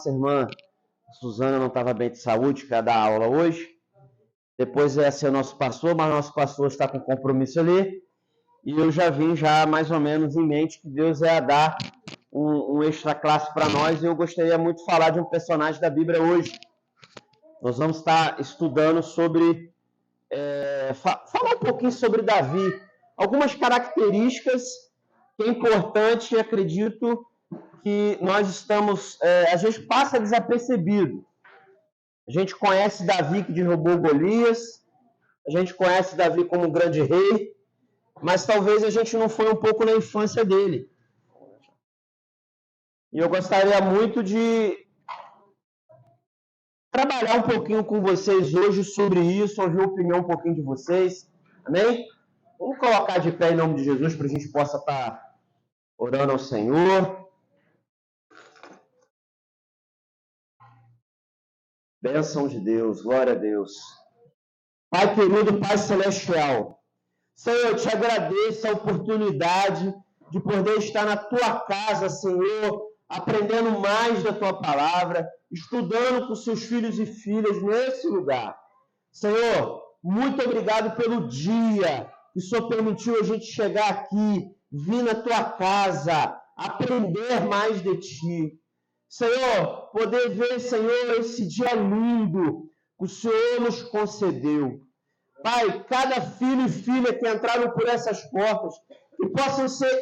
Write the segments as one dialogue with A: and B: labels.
A: Nossa irmã Suzana não estava bem de saúde, que ia dar aula hoje. Depois ia ser nosso pastor, mas nosso pastor está com compromisso ali. E eu já vim mais ou menos em mente que Deus ia dar um extra classe para nós. E eu gostaria muito de falar de um personagem da Bíblia hoje. Nós vamos estar estudando sobre... falar um pouquinho sobre Davi. Algumas características que é importante, acredito, que nós estamos... a gente passa desapercebido. A gente conhece Davi que derrubou Golias, a gente conhece Davi como um grande rei, mas talvez a gente não foi um pouco na infância dele. E eu gostaria muito de trabalhar um pouquinho com vocês hoje sobre isso, ouvir a opinião um pouquinho de vocês. Amém? Vamos colocar de pé em nome de Jesus para a gente possa estar orando ao Senhor. Bênção de Deus, glória a Deus. Pai querido, Pai celestial, Senhor, eu te agradeço a oportunidade de poder estar na tua casa, Senhor, aprendendo mais da tua palavra, estudando com seus filhos e filhas nesse lugar. Senhor, muito obrigado pelo dia que o Senhor permitiu a gente chegar aqui, vir na tua casa, aprender mais de ti. Senhor, poder ver, Senhor, esse dia lindo que o Senhor nos concedeu. Pai, cada filho e filha que entraram por essas portas, que possam ser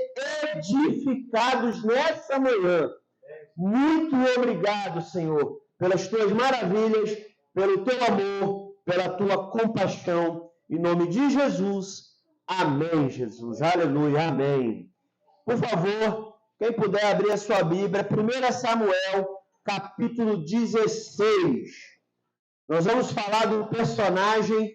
A: edificados nessa manhã. Muito obrigado, Senhor, pelas tuas maravilhas, pelo teu amor, pela tua compaixão. Em nome de Jesus. Amém, Jesus. Aleluia. Amém. Por favor, quem puder abrir a sua Bíblia, 1 Samuel, capítulo 16. Nós vamos falar de um personagem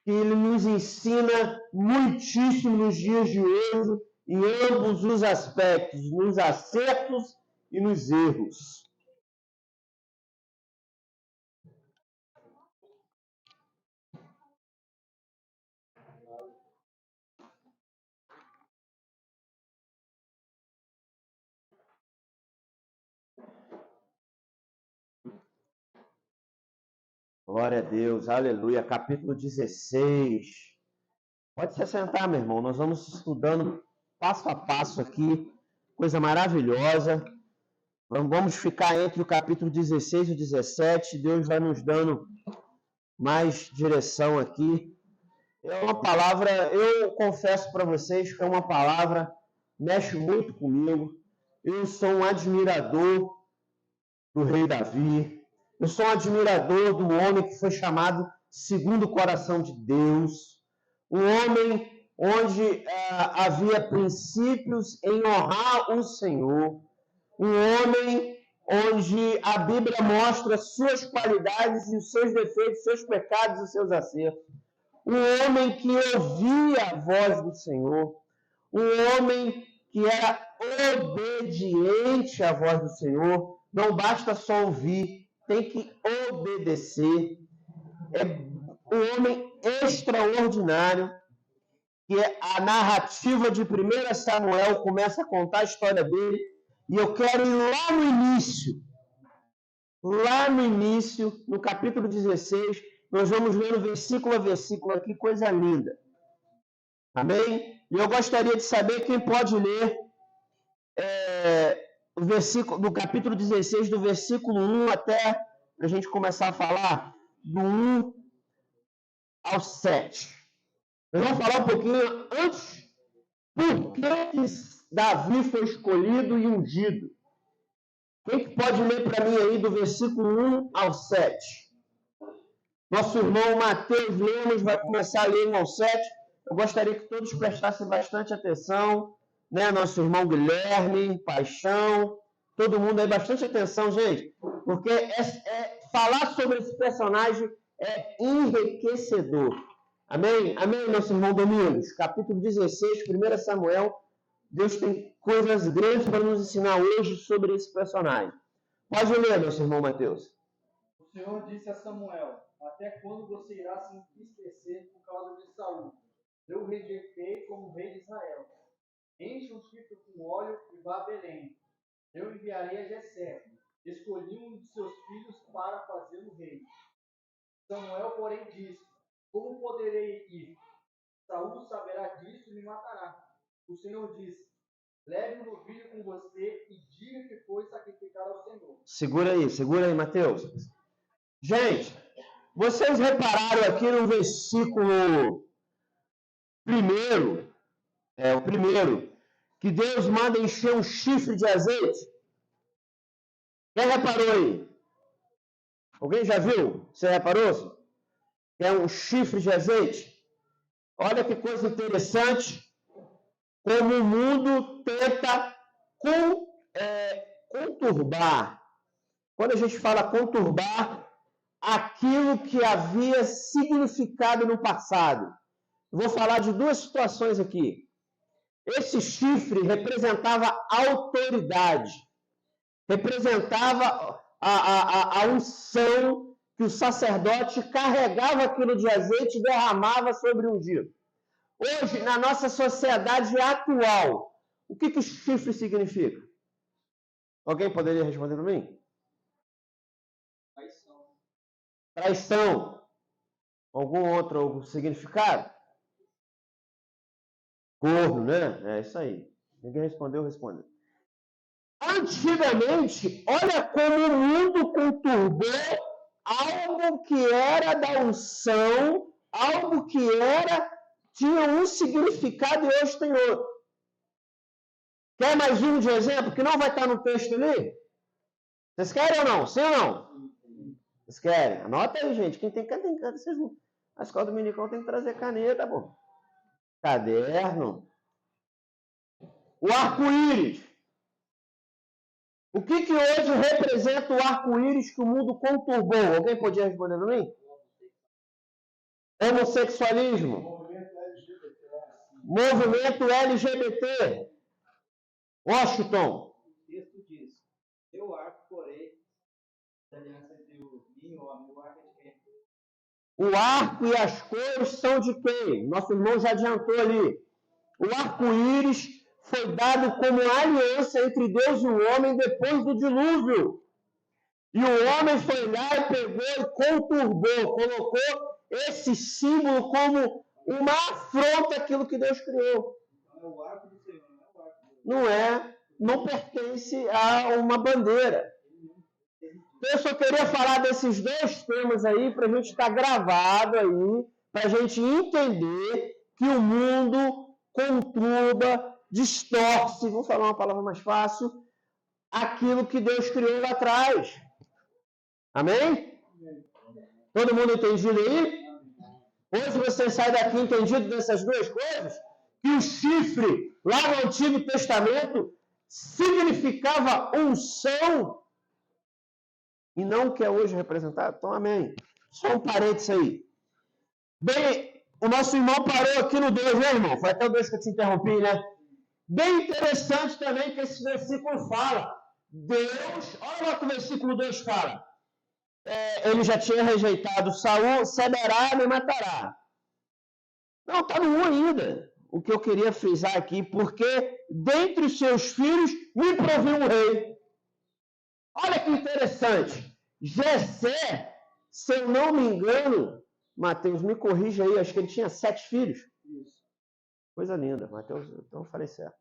A: que ele nos ensina muitíssimo nos dias de hoje, em ambos os aspectos, nos acertos e nos erros. Glória a Deus, aleluia. Capítulo 16. Pode se sentar, meu irmão. Nós vamos estudando passo a passo aqui. Coisa maravilhosa. Vamos ficar entre o capítulo 16 e o 17. Deus vai nos dando mais direção aqui. É uma palavra, eu confesso para vocês que é uma palavra que mexe muito comigo. Eu sou um admirador do rei Davi. Eu sou um admirador do homem que foi chamado segundo o coração de Deus. Um homem onde havia princípios em honrar o Senhor. Um homem onde a Bíblia mostra suas qualidades e os seus defeitos, seus pecados e seus acertos. Um homem que ouvia a voz do Senhor. Um homem que era obediente à voz do Senhor. Não basta só ouvir, tem que obedecer. É um homem extraordinário, que a narrativa de 1 Samuel começa a contar a história dele. E eu quero ir lá no início, no capítulo 16, nós vamos lendo versículo a versículo aqui, coisa linda. Amém? E eu gostaria de saber quem pode ler o versículo do capítulo 16, do versículo 1 até a gente começar a falar do 1 ao 7. Nós vamos falar um pouquinho antes por que Davi foi escolhido e ungido. Quem que pode ler para mim aí do versículo 1 ao 7? Nosso irmão Mateus Lemos vai começar a ler 1 ao 7. Eu gostaria que todos prestassem bastante atenção, né? Nosso irmão Guilherme, Paixão, todo mundo aí, bastante atenção, gente, porque falar sobre esse personagem é enriquecedor. Amém? Amém, nosso irmão Domingos? Capítulo 16, 1 Samuel. Deus tem coisas grandes para nos ensinar hoje sobre esse personagem. Pode ler, nosso irmão Mateus.
B: O Senhor disse a Samuel: até quando você irá se entristecer por causa de Saul? Eu o rejeitei como rei de Israel. Enche um ciclo com óleo e vá a Belém. Eu enviarei a Jessé, escolhi um de seus filhos para fazê-lo rei. Samuel, porém, disse: Como poderei ir? Saul saberá disso e me matará. O Senhor disse: Leve um novilho com você e diga que foi sacrificar ao Senhor.
A: Segura aí, Mateus. Gente, vocês repararam aqui no versículo o primeiro, que Deus manda encher um chifre de azeite? Quem reparou aí? Alguém já viu? Você reparou? É um chifre de azeite. Olha que coisa interessante, como o mundo tenta conturbar. Quando a gente fala conturbar, aquilo que havia significado no passado. Eu vou falar de duas situações aqui. Esse chifre representava autoridade, representava a unção que o sacerdote carregava aquilo de azeite e derramava sobre o ungido. Hoje, na nossa sociedade atual, o que o chifre significa? Alguém poderia responder para mim? Traição. Algum outro significado? Corno, né? É isso aí. Ninguém respondeu, responde. Antigamente, olha como o mundo conturbou algo que era da unção, algo que tinha um significado e hoje tem outro. Quer mais um de exemplo que não vai estar no texto ali? Vocês querem ou não? Sim ou não? Vocês querem? Anota aí, gente. Quem tem caneta, vocês não. A escola dominical tem que trazer caneta, pô. Caderno. O arco-íris. O que hoje representa o arco-íris que o mundo conturbou? Alguém podia responder para mim? Homossexualismo. Movimento LGBT. Washington.
B: O texto diz: Eu arco, porém, a aliança entre o vinho e o homem. O arco é de quem?
A: O arco e as cores são de quem? Nosso irmão já adiantou ali. O arco-íris foi dado como aliança entre Deus e o homem depois do dilúvio. E o homem foi lá e pegou e conturbou, colocou esse símbolo como uma afronta àquilo que Deus criou.
B: Então é o arco do Senhor, não é o arco do Deus.
A: Não é, não pertence a uma bandeira. Eu só queria falar desses dois temas aí para a gente estar gravado aí, para a gente entender que o mundo conturba, distorce, vou falar uma palavra mais fácil, aquilo que Deus criou lá atrás. Amém? Todo mundo entendido aí? Hoje você sai daqui entendido dessas duas coisas? Que o chifre, lá no Antigo Testamento, significava unção e não o que é hoje representado. Então, amém. Só um parênteses aí. Bem, o nosso irmão parou aqui no 2, né, irmão? Foi até o 2 que eu te interrompi, né? Bem interessante também que esse versículo fala. Deus, olha lá o que o versículo 2 fala. Ele já tinha rejeitado Saul, saberá, me matará. Não, está no 1 ainda. O que eu queria frisar aqui, porque dentre os seus filhos me proviu um rei. Olha que interessante. Jessé, se eu não me engano, Mateus, me corrija aí, acho que ele tinha 7 filhos.
B: Isso.
A: Coisa linda, Mateus, então eu falei certo.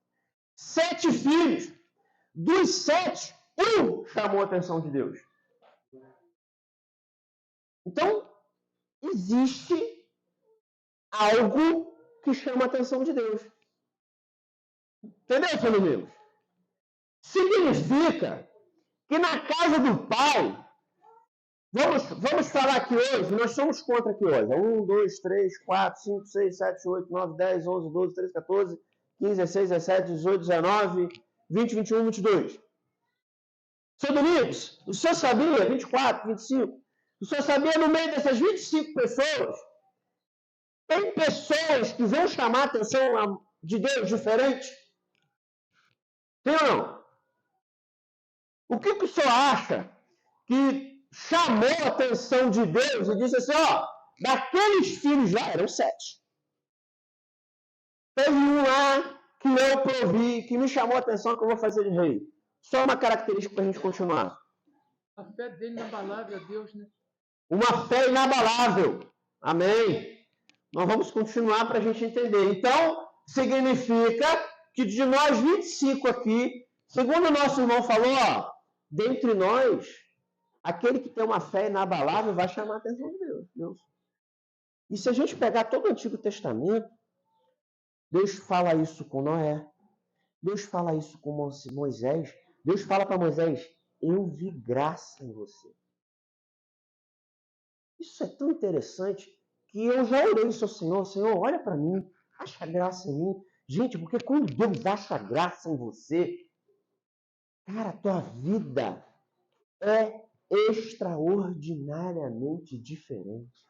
A: 7 filhos. Dos 7, um chamou a atenção de Deus. Então, existe algo que chama a atenção de Deus. Entendeu, seus amigos? Significa que na casa do Pai, vamos falar aqui hoje, nós somos contra aqui hoje. 1, 2, 3, 4, 5, 6, 7, 8, 9, 10, 11, 12, 13, 14, 15, 16, 17, 18, 19, 20, 21, 22. Seu Domingos, o senhor sabia, 24, 25, o senhor sabia no meio dessas 25 pessoas, tem pessoas que vão chamar a atenção de Deus diferente? Tem ou não? O que o senhor acha que chamou a atenção de Deus e disse assim, daqueles filhos lá, eram 7. Teve um lá que eu provi, que me chamou a atenção que eu vou fazer de rei. Só uma característica para a gente continuar.
B: A fé dele inabalável a Deus, né?
A: Uma fé inabalável. Amém. Nós vamos continuar para a gente entender. Então, significa que de nós 25 aqui, segundo o nosso irmão falou, ó, dentre nós, aquele que tem uma fé inabalável vai chamar a atenção de Deus. E se a gente pegar todo o Antigo Testamento, Deus fala isso com Noé, Deus fala isso com Moisés, Deus fala para Moisés, eu vi graça em você. Isso é tão interessante que eu já orei ao Senhor, olha para mim, acha graça em mim. Gente, porque quando Deus acha graça em você, cara, a tua vida é extraordinariamente diferente.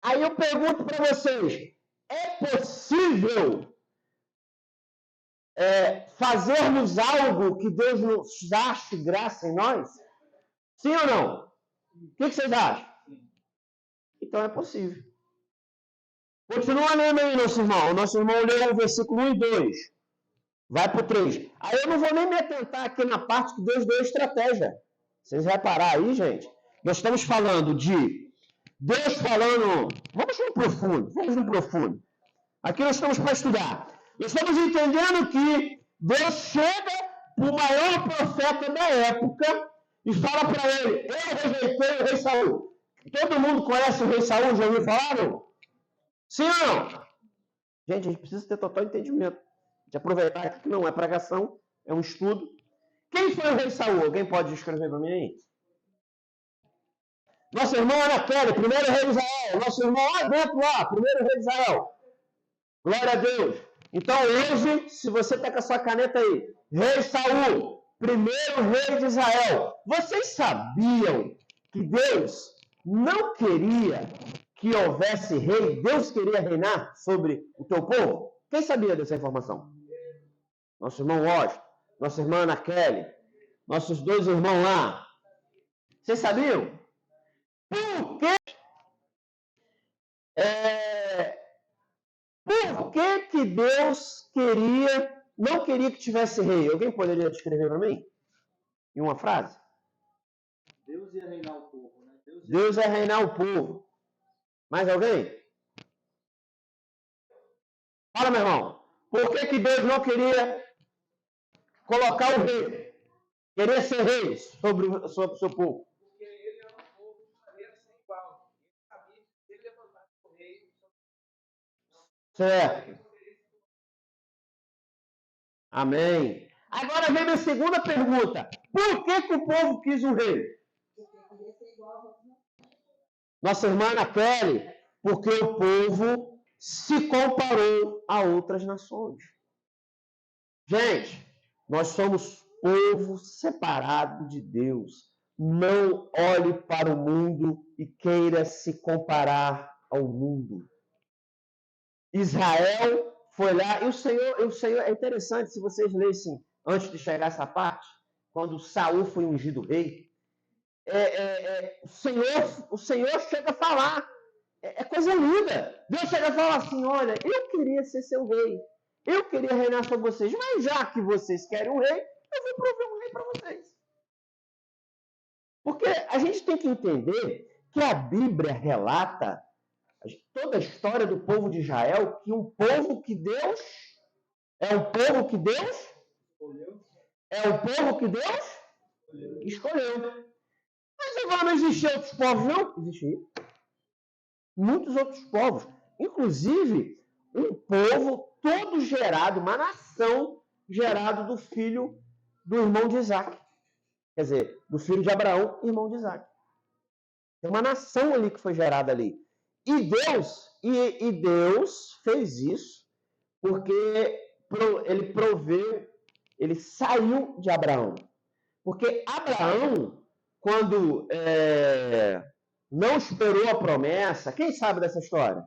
A: Aí eu pergunto para vocês, é possível fazermos algo que Deus nos ache graça em nós? Sim ou não? O que vocês acham? Então é possível. Continua lendo aí, nosso irmão. Nosso irmão leu o versículo 1 e 2. Vai para o 3. Aí eu não vou nem me atentar aqui na parte que Deus deu estratégia. Vocês repararam aí, gente? Nós estamos falando de Deus falando... Vamos no profundo. Aqui nós estamos para estudar. Nós estamos entendendo que Deus chega para o maior profeta da época e fala para ele, eu rejeitei o rei Saul. Todo mundo conhece o rei Saul, já ouviu falar, não? Sim ou não? Gente, a gente precisa ter total entendimento. De aproveitar que não é pregação, é um estudo. Quem foi o rei Saul? Alguém pode escrever para mim aí? Nosso irmão Ana Kelly, primeiro rei de Israel. Nosso irmão lá dentro, primeiro rei de Israel. Glória a Deus. Então hoje, se você está com a sua caneta aí, rei Saul, primeiro rei de Israel. Vocês sabiam que Deus não queria que houvesse rei? Deus queria reinar sobre o teu povo? Quem sabia dessa informação? Nosso irmão Washington, nossa irmã Ana Kelly, nossos dois irmãos lá. Vocês sabiam? Por que Deus não queria que tivesse rei? Alguém poderia descrever para mim? Em uma frase?
B: Deus ia reinar o povo, né?
A: Deus ia reinar o povo. Mais alguém? Fala, meu irmão. Por que Deus não queria colocar o rei? Queria ser rei sobre o seu povo?
B: Porque ele era um povo de maneira sem igual. Ele sabia que se ele levantasse o rei...
A: Certo. Amém. Agora vem a segunda pergunta. Por que o povo quis um rei? Nossa irmã Ana Kelly, porque o povo se comparou a outras nações. Gente, nós somos povo separado de Deus. Não olhe para o mundo e queira se comparar ao mundo. Israel foi lá, e o Senhor é interessante, se vocês lessem, antes de chegar essa parte, quando Saul foi ungido rei, o Senhor chega a falar, é coisa linda, Deus chega a falar assim, olha, eu queria ser seu rei, eu queria reinar sobre vocês, mas já que vocês querem um rei, eu vou prover um rei para vocês. Porque a gente tem que entender que a Bíblia relata toda a história do povo de Israel, que um povo que Deus é um povo que Deus escolheu. Mas agora não existiam outros povos, não? Existiam. Muitos outros povos. Inclusive, um povo todo gerado, uma nação gerado do filho do irmão de Isaac. Quer dizer, do filho de Abraão, irmão de Isaac. Tem uma nação ali que foi gerada ali. E Deus fez isso porque ele proveu, ele saiu de Abraão. Porque Abraão, quando não esperou a promessa, quem sabe dessa história?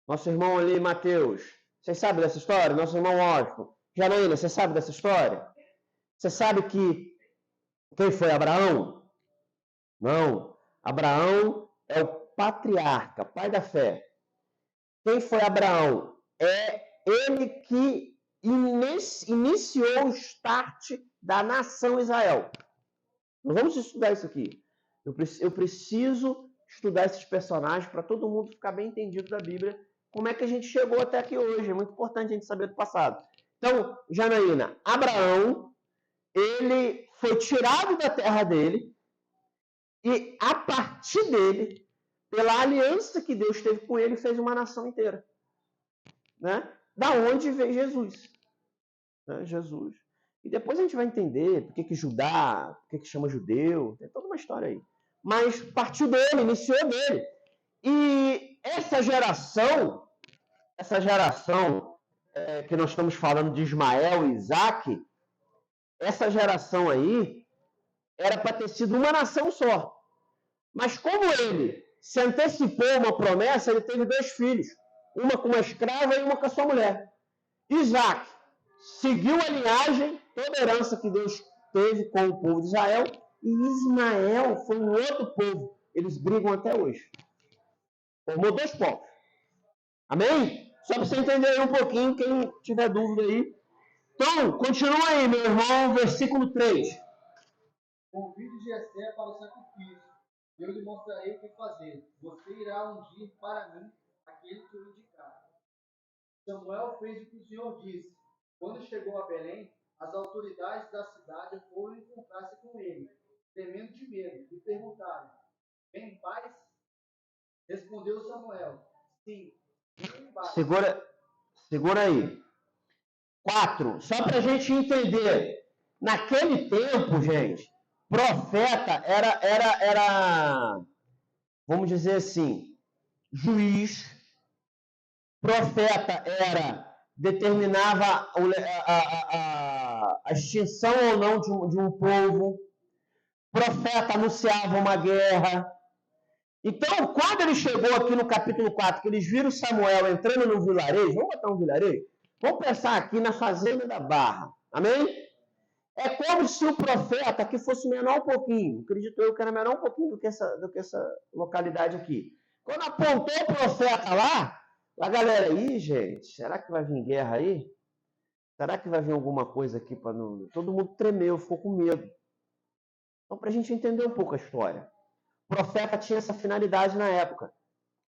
A: Nosso irmão ali, Mateus. Vocês sabem dessa história? Nosso irmão Washington. Janaína, você sabe dessa história? Você sabe que quem foi Abraão? Não. Abraão é o patriarca, pai da fé. Quem foi Abraão? É ele que iniciou o start da nação Israel. Nós vamos estudar isso aqui. Eu preciso estudar esses personagens para todo mundo ficar bem entendido da Bíblia, como é que a gente chegou até aqui hoje. É muito importante a gente saber do passado. Então, Janaína, Abraão, ele foi tirado da terra dele e, a partir dele, pela aliança que Deus teve com ele, fez uma nação inteira. Né? Da onde veio Jesus. Né? Jesus. E depois a gente vai entender por que Judá, por que chama judeu, tem toda uma história aí. Mas partiu dele, iniciou dele. E essa geração que nós estamos falando de Ismael e Isaac, essa geração aí era para ter sido uma nação só. Mas como ele se antecipou a uma promessa, ele teve 2 filhos. Uma com uma escrava e uma com a sua mulher. Isaac seguiu a linhagem, toda a herança que Deus teve com o povo de Israel, e Ismael foi um outro povo. Eles brigam até hoje. Formou 2 povos. Amém? Só para você entender aí um pouquinho, quem tiver dúvida aí. Então, continua aí, meu irmão, versículo 3.
B: Convide Jessé para o sacrifício. Eu lhe mostrarei o que fazer. Você irá ungir para mim aquele que eu indicar. Samuel fez o que o Senhor disse. Quando chegou a Belém, as autoridades da cidade foram encontrar-se com ele, tremendo de medo, e perguntaram: vem em paz? Respondeu Samuel: sim, vem em paz.
A: Segura aí. 4. Só para a gente entender. Naquele tempo, gente, profeta era, vamos dizer assim, juiz. Profeta determinava a extinção ou não de um povo. Profeta anunciava uma guerra. Então, quando ele chegou aqui no capítulo 4, que eles viram Samuel entrando no vilarejo, vamos botar um vilarejo? Vamos pensar aqui na fazenda da Barra. Amém? É como se o profeta aqui fosse menor um pouquinho. Acredito eu que era menor um pouquinho do que essa localidade aqui. Quando apontou o profeta lá, a galera, aí, gente, será que vai vir guerra aí? Será que vai vir alguma coisa aqui para não... Todo mundo tremeu, ficou com medo. Então, para a gente entender um pouco a história. O profeta tinha essa finalidade na época.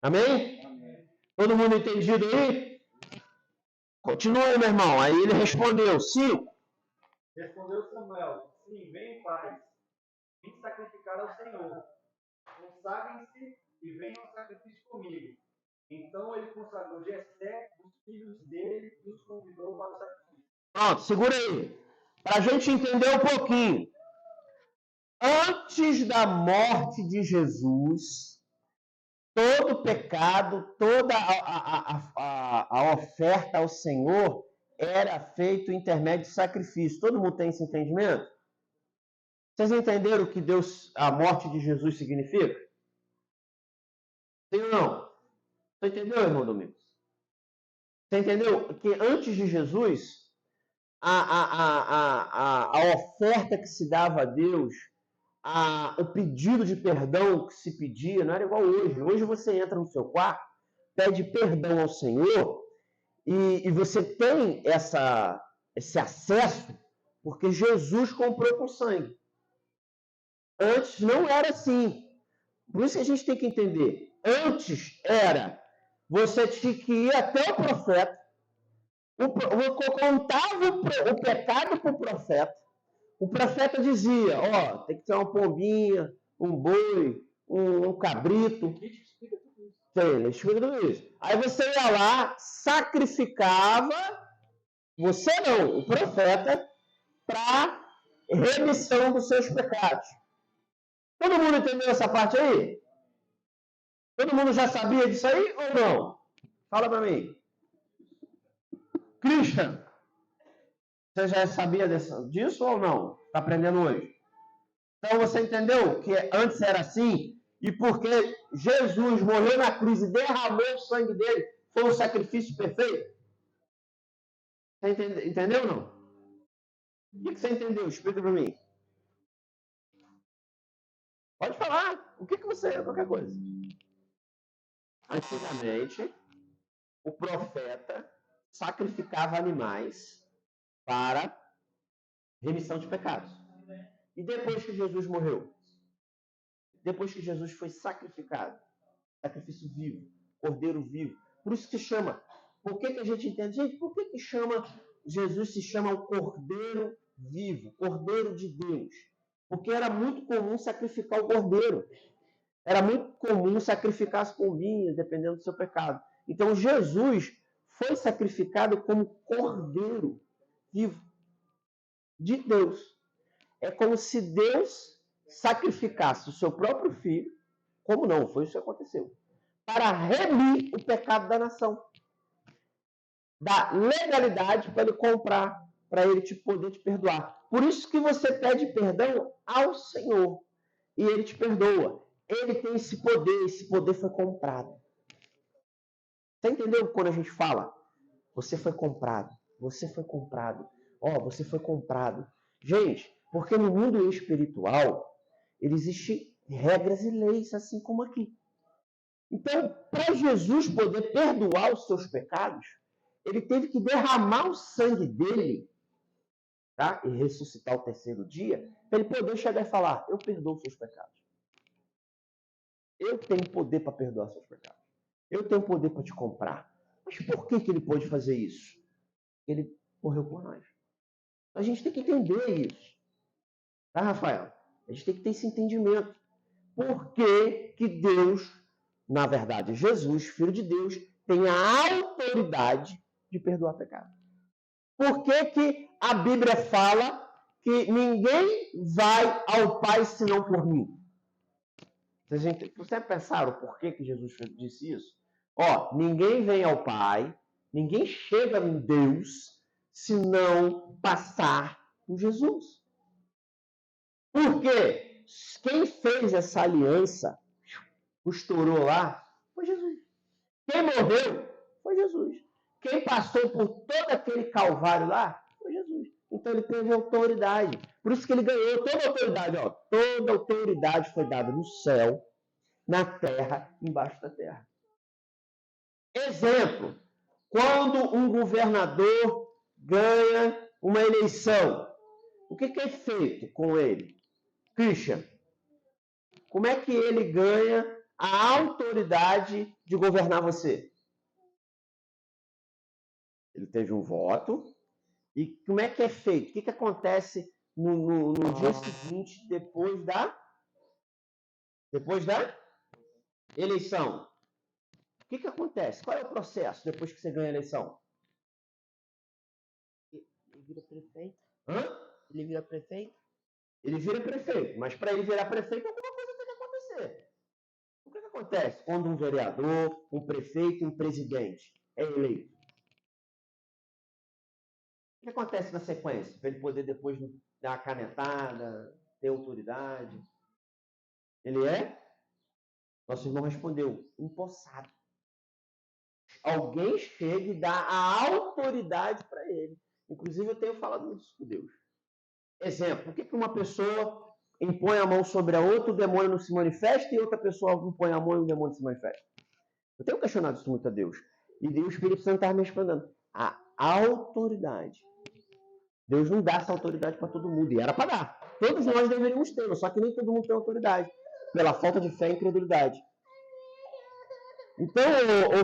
A: Amém?
B: Amém.
A: Todo mundo entendido aí? Continua aí, meu irmão. Aí ele respondeu, 5.
B: Respondeu Samuel: sim, vem em paz. Vim sacrificar ao Senhor. Consagrem-se e venham ao sacrifício comigo. Então ele consagrou Jessé, os filhos dele, e os convidou para o sacrifício.
A: Pronto, segura aí. Para a gente entender um pouquinho. Antes da morte de Jesus, todo pecado, toda a oferta ao Senhor era feito em intermédio de sacrifício. Todo mundo tem esse entendimento? Vocês entenderam o que a morte de Jesus significa? Sim ou não? Você entendeu, irmão Domingos? Você entendeu que antes de Jesus, a oferta que se dava a Deus, o pedido de perdão que se pedia, não era igual hoje. Hoje você entra no seu quarto, pede perdão ao Senhor e você tem esse acesso porque Jesus comprou com sangue. Antes não era assim. Por isso que a gente tem que entender. Antes você tinha que ir até o profeta, contava o pecado para o profeta. O profeta dizia, tem que ter uma pombinha, um boi, um cabrito. Ele explica tudo isso. Aí você ia lá, sacrificava, você não, o profeta, para remissão dos seus pecados. Todo mundo entendeu essa parte aí? Todo mundo já sabia disso aí ou não? Fala para mim. Christian, você já sabia disso ou não? Está aprendendo hoje? Então você entendeu que antes era assim? E porque Jesus morreu na cruz e derramou o sangue dele, foi um sacrifício perfeito? Você entendeu ou não? O que você entendeu? Explica para mim. Pode falar. O que você... Qualquer coisa. Antigamente, o profeta sacrificava animais para Remissão de pecados. E depois que Jesus morreu? Depois que Jesus foi sacrificado? Sacrifício vivo, cordeiro vivo. Por isso que chama. Por que a gente entende? Gente, por que chama Jesus se chama o cordeiro vivo, cordeiro de Deus? Porque era muito comum sacrificar o cordeiro. Era muito comum sacrificar as pombinhas, dependendo do seu pecado. Então Jesus foi sacrificado como cordeiro vivo de Deus. É como se Deus sacrificasse o seu próprio filho, como não, foi isso que aconteceu, para remir o pecado da nação. Da legalidade para ele comprar, para ele poder te perdoar. Por isso que você pede perdão ao Senhor e ele te perdoa. Ele tem esse poder foi comprado. Você entendeu quando a gente fala? Você foi comprado, você foi comprado. Você foi comprado. Gente, porque no mundo espiritual, existem regras e leis, assim como aqui. Então, para Jesus poder perdoar os seus pecados, ele teve que derramar o sangue dele, tá? E ressuscitar o terceiro dia, para ele poder chegar e falar: eu perdoo os seus pecados. Eu tenho poder para perdoar os seus pecados. Eu tenho poder para te comprar. Mas por que ele pôde fazer isso? Ele morreu por nós. A gente tem que entender isso. Tá, Rafael? A gente tem que ter esse entendimento. Por que Deus, na verdade, Jesus, Filho de Deus, tem a autoridade de perdoar pecado? Por que a Bíblia fala que ninguém vai ao Pai senão por mim? Vocês pensaram por que Jesus disse isso? Ninguém vem ao Pai, ninguém chega em Deus se não passar por Jesus. Por quê? Quem fez essa aliança, costurou lá, foi Jesus. Quem morreu, foi Jesus. Quem passou por todo aquele calvário lá, foi Jesus. Então ele teve autoridade. Por isso que ele ganhou toda a autoridade. Toda a autoridade foi dada no céu, na terra, embaixo da terra. Exemplo, quando um governador ganha uma eleição, o que é feito com ele? Christian, como é que ele ganha a autoridade de governar você? Ele teve um voto. E como é que é feito? O que acontece no dia seguinte, depois da eleição? O que acontece? Qual é o processo depois que você ganha a eleição?
C: Ele vira prefeito.
A: Hã?
C: Ele vira prefeito.
A: Ele vira prefeito, mas para ele virar prefeito, alguma coisa tem que acontecer. O que acontece quando um vereador, um prefeito, um presidente é eleito? O que acontece na sequência? Para ele poder depois dar uma canetada, ter autoridade. Ele é? Nosso irmão respondeu, empossado. Alguém chega e dá a autoridade para ele. Inclusive, eu tenho falado muito isso com Deus. Exemplo, por que uma pessoa impõe a mão sobre a outra, o demônio não se manifesta, e outra pessoa impõe a mão e o demônio se manifesta? Eu tenho questionado isso muito a Deus. E o Espírito Santo estava me respondendo. A autoridade. Deus não dá essa autoridade para todo mundo. E era para dar. Todos nós deveríamos ter, só que nem todo mundo tem autoridade. Pela falta de fé e incredulidade. Então,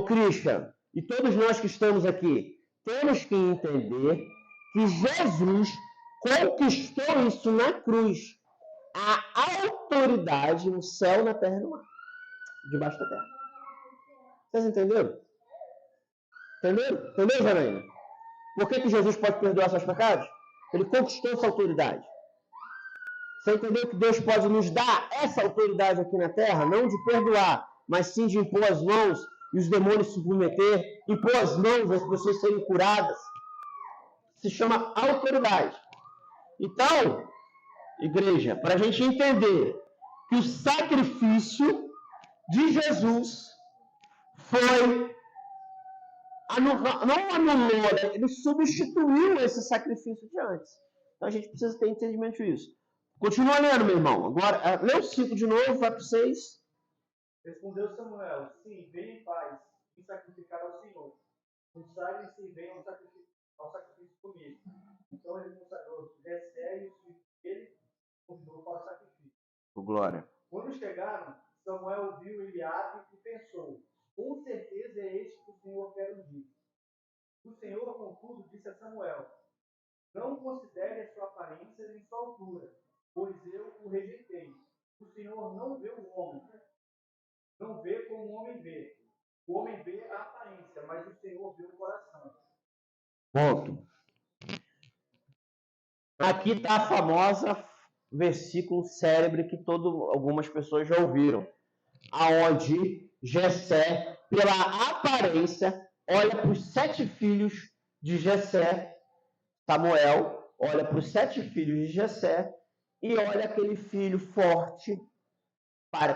A: Christian, e todos nós que estamos aqui, temos que entender que Jesus conquistou isso na cruz. A autoridade no céu, na terra e no mar. Debaixo da terra. Vocês entenderam? Entendeu, Janaína? Por que Jesus pode perdoar seus pecados? Ele conquistou essa autoridade. Você entendeu que Deus pode nos dar essa autoridade aqui na terra? Não de perdoar, mas sim de impor as mãos e os demônios se submeter, impor as mãos as pessoas serem curadas. Se chama autoridade. Então, igreja, para a gente entender que o sacrifício de Jesus foi não anulou, ele substituiu esse sacrifício de antes. Então a gente precisa ter entendimento disso. Continua lendo, meu irmão. Agora, lê o 5 de novo, vai para o 6.
B: Respondeu Samuel: sim, venham em paz, e sacrificar ao Senhor. Consagrem-se e venham ao sacrifício comigo. Então ele consagrou Jessé e os filhos dele convidou para o sacrifício.
A: Glória.
B: Quando chegaram, Samuel viu Eliabe e pensou: com certeza é este que o Senhor quer ungir. O Senhor, contudo, disse a Samuel: não considere a sua aparência nem sua altura, pois eu o rejeitei. O Senhor não vê o homem, não vê como o homem vê. O homem vê a aparência, mas o Senhor vê o coração.
A: Ponto. Aqui está a famosa versículo célebre que algumas pessoas já ouviram, aonde Jessé, pela aparência, olha para os 7 filhos de Jessé. Samuel olha para os 7 filhos de Jessé e olha aquele filho forte,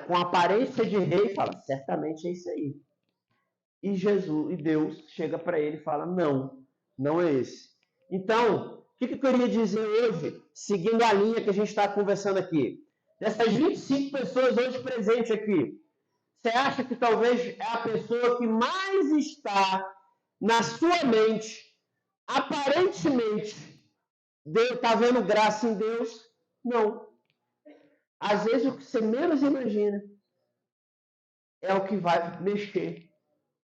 A: com aparência de rei, e fala: certamente é isso aí. E Deus chega para ele e fala: não é esse. Então, o que eu queria dizer hoje, seguindo a linha que a gente está conversando aqui? Dessas 25 pessoas hoje presentes aqui, você acha que talvez é a pessoa que mais está na sua mente, aparentemente, está vendo graça em Deus? Não. Às vezes o que você menos imagina é o que vai mexer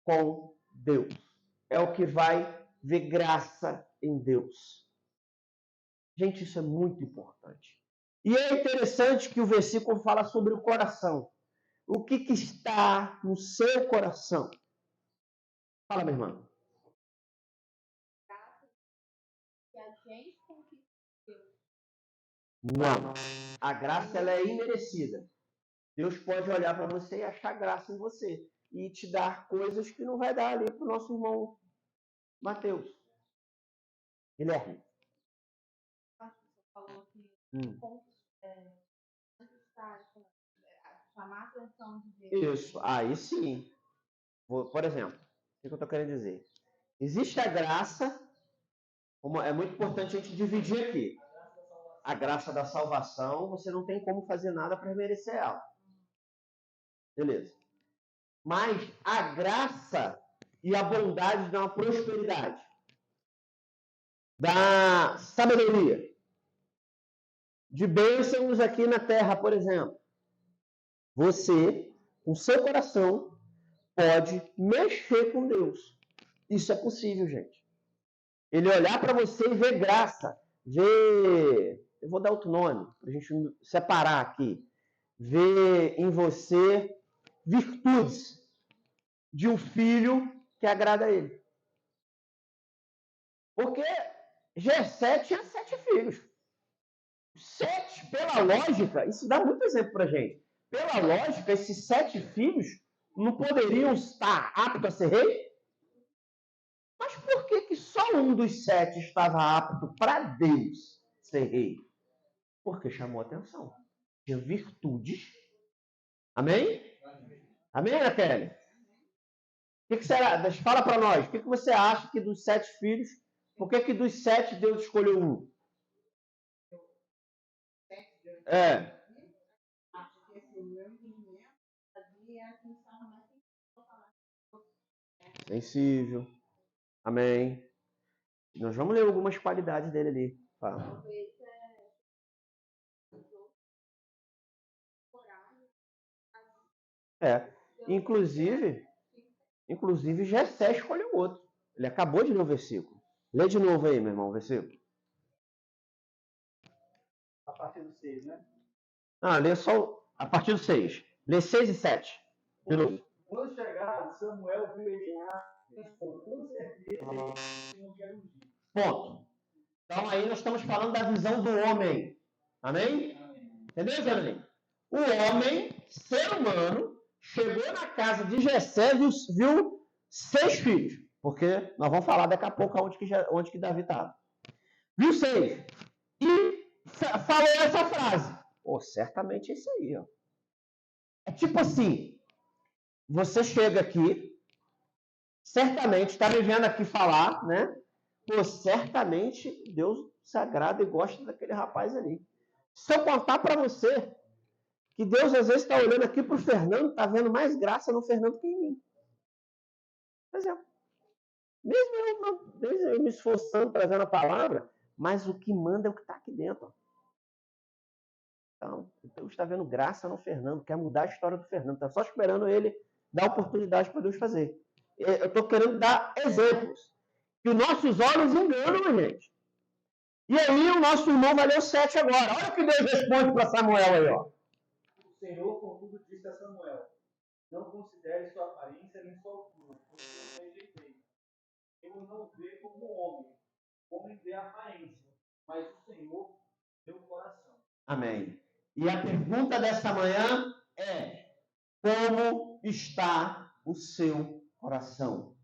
A: com Deus. É o que vai ver graça em Deus. Gente, isso é muito importante. E é interessante que o versículo fala sobre o coração. O que está no seu coração? Fala, minha irmã.
D: Que a gente conquista Deus.
A: Não. A graça ela é imerecida. Deus pode olhar para você e achar graça em você. E te dar coisas que não vai dar ali para o nosso irmão Mateus. Guilherme.
D: Você falou que chamar a atenção de Deus.
A: Isso, aí sim. Por exemplo, o que eu estou querendo dizer? Existe a graça, é muito importante a gente dividir aqui. A graça da salvação, você não tem como fazer nada para merecer ela. Beleza. Mas a graça e a bondade dão uma prosperidade, da sabedoria, de bênçãos aqui na terra, por exemplo. Você, com seu coração, pode mexer com Deus. Isso é possível, gente. Ele olhar para você e ver graça, ver... Eu vou dar outro nome, para a gente separar aqui. Ver em você virtudes de um filho que agrada a ele. Porque Jessé tinha 7 filhos. 7, pela lógica, isso dá muito exemplo para a gente. Pela lógica, esses 7 filhos não poderiam estar aptos a ser rei? Mas por que só um dos 7 estava apto para Deus ser rei? Porque chamou atenção. Tinha virtudes. Amém? Amém, Ana Kelly? O que será? Fala para nós. O que você acha que dos 7 filhos, por que dos 7 Deus escolheu um?
D: Acho que esse meu entendimento é a função mais
A: sensível. Amém. Nós vamos ler algumas qualidades dele ali. Fala. Inclusive Jessé escolheu outro. Ele acabou de ler o versículo. Lê de novo aí, meu irmão, o versículo.
B: A partir do 6, né?
A: Lê só a partir do 6. Lê 6 e 7. De novo.
B: Quando chegaram, Samuel viu Eliabe e pensou: com certeza o Senhor quer ungir.
A: Ponto. Então aí nós estamos falando da visão do homem. Amém? Entendeu, Janine? O homem, ser humano, chegou na casa de Jessé e viu 6 filhos. Porque nós vamos falar daqui a pouco onde que Davi estava. Viu 6. E falou essa frase. Certamente é isso aí. Ó. É tipo assim, você chega aqui, certamente, está me vendo aqui falar, né? Certamente Deus se agrada e gosta daquele rapaz ali. Se eu contar para você que Deus às vezes está olhando aqui para o Fernando, está vendo mais graça no Fernando que em mim. Por exemplo, mesmo eu me esforçando trazendo a palavra, mas o que manda é o que está aqui dentro. Então, Deus está vendo graça no Fernando, quer mudar a história do Fernando. Está só esperando ele dar oportunidade para Deus fazer. Eu estou querendo dar exemplos. Que os nossos olhos enganam, gente. E aí o nosso irmão vai ler o 7 agora. Olha o que Deus responde para Samuel aí, ó.
B: O Senhor, contudo, disse a Samuel: não considere sua aparência nem sua altura, porque eu rejeitei. Eu não vê como homem. O homem vê a aparência, mas o Senhor vê o coração.
A: Amém. E a pergunta desta manhã é: como está o seu coração?